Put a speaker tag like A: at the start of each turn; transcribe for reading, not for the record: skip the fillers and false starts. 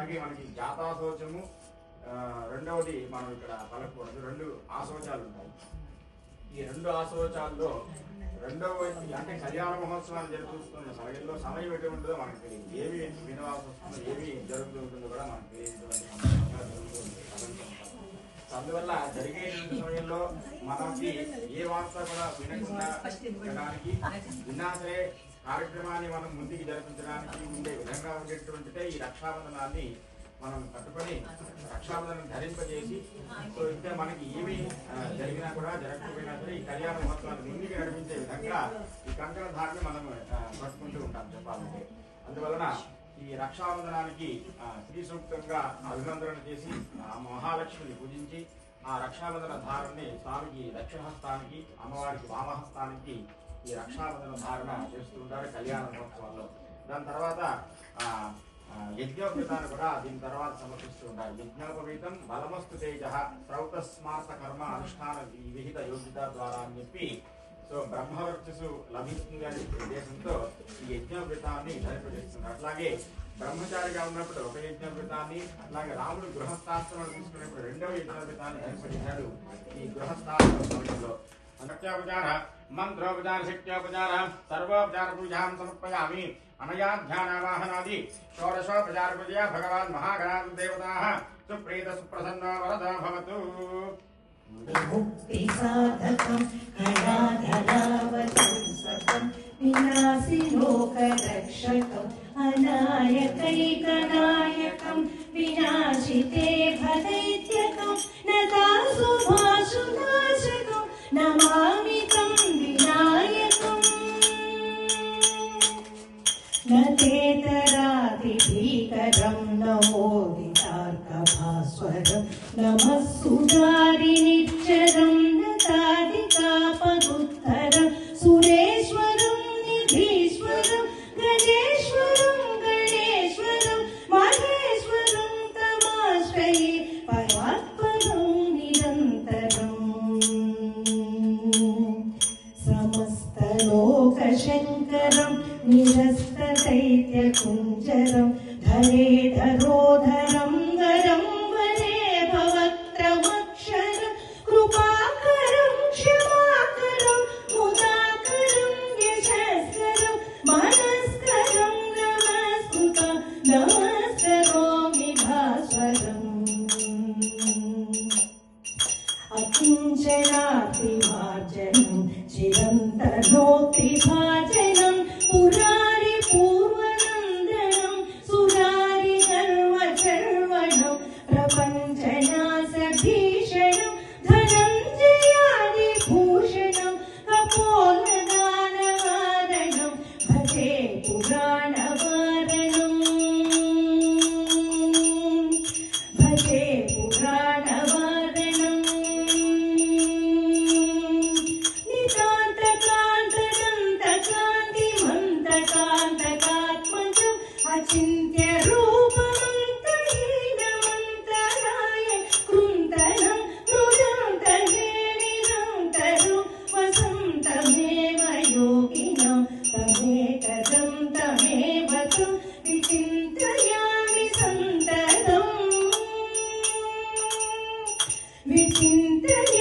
A: అలాగే మనకి జాతాశోచము, రెండవది మనం ఇక్కడ పలకూడదు, 2 ఆశోచాలు ఉంటాయి. ఈ 2 ఆశోచాల్లో రెండవ అంటే కళ్యాణ మహోత్సవాన్ని జరుపుతున్న సమయంలో సమయం ఎటు ఉంటుందో మనకు తెలియదు. ఏమి వినవాల్సి వస్తుందో, ఏమి జరుగుతుంటుందో కూడా మనకు తెలియదు. అందువల్ల జరిగే సమయంలో మనకి ఏ వార్త కూడా వినకుండా ఉండడానికి, విన్నా సరే కార్యక్రమాన్ని మనం ముందుకు జరిపించడానికి ఉండే విధంగా ఉండేటువంటిదే ఈ రక్షాబంధనాన్ని మనం కట్టుకొని రక్షాబంధనం ధరింపజేసి, సో ఇంకా మనకి ఏమి జరిగినా కూడా జరగకపోయినా సరే ఈ కళ్యాణ మహోత్సవాన్ని ముందుకు నడిపించే విధంగా ఈ కంకణ ధారణ మనం పట్టుకుంటూ ఉంటాం చెప్పాలంటే. అందువలన ఈ రక్షాబంధనానికి శ్రీ సూక్తంగా అభినందన చేసి ఆ మహాలక్ష్మిని పూజించి ఆ రక్షాబంధన ధారణని స్వామికి దక్షిణహస్తానికి, అమ్మవారికి వామహస్తానికి ఈ రక్షాబంధన ధారణ చేస్తూ ఉంటారు కళ్యాణ మహోత్సవాల్లో. దాని తర్వాత యజ్ఞోపవీతాన్ని కూడా దీని తర్వాత సమర్పిస్తూ ఉంటారు. యజ్ఞోపవీతం బలమస్తు తేజ శ్రౌతస్మార్త కర్మ అనుష్ఠాన విహిత యోగ్యత ద్వారా అని చెప్పి, సో బ్రహ్మవర్చస్సు లభిస్తుంది అనే ఉద్దేశంతో ఈ యజ్ఞోపవీతాన్ని ధరింపజేస్తున్నారు. అట్లాగే బ్రహ్మచారిగా ఉన్నప్పుడు ఒక యజ్ఞోపవీతాన్ని, అట్లాగే రాముడు గృహస్థాశ్రమం తీసుకున్నప్పుడు 2వ యజ్ఞోపవీతాన్ని ధరింపజేశాడు ఈ గృహస్థాశ్రమ సమయంలో. సత్యోపచార మంత్రోపచార శక్త్యోపచార సర్వోపచార పూజాం సమర్పయామి. అనయా ధ్యానావాహనాది షోడశోపచార పూజయా భగవాన్ మహాగణాధిదేవతాః సుప్రీత సుప్రసన్నో వరదో భవతు.
B: ముక్తి సాధకం కళాధరావతం సతం వినాశి లోకరక్షకం అనాయకైకనాయకం వినాశితే భదైత్యకం నదాసుభాసునాశకం నమామి తం వినాయకం. నతేతరాదిభీకరం నమోదితార్కభాస్వరం నమః సుధారినిచ్చరం నతాదికాపదుత్తరం సురేశ్వరం నిధీశ్వరం గజేశ్వరం గణేశ్వరం మహేశ్వరం తమాశ్రయే పరాత్పరం నిరంతరం. సమస్తలోకశంకరం నిరస్తదైత్యకుంజరం ధరేధరోధరం వరం వరే భవక్త్రమక్షరం కృపాకరం క్షమాకరం ముదాకరం యశస్కరం మనస్కరం నమస్కృతం నమస్కరోమి భాస్వరం. అకించనాతిమార్జనం చిరంతనోత్రిభాజనం పురారి పూర్వనందనం సురారి సర్వచర్వణం ప్రపంచనాశభీషణం ధనంజయాది భూషణం కపోలదానవారణం భజే పురాణవారణం. విచింతని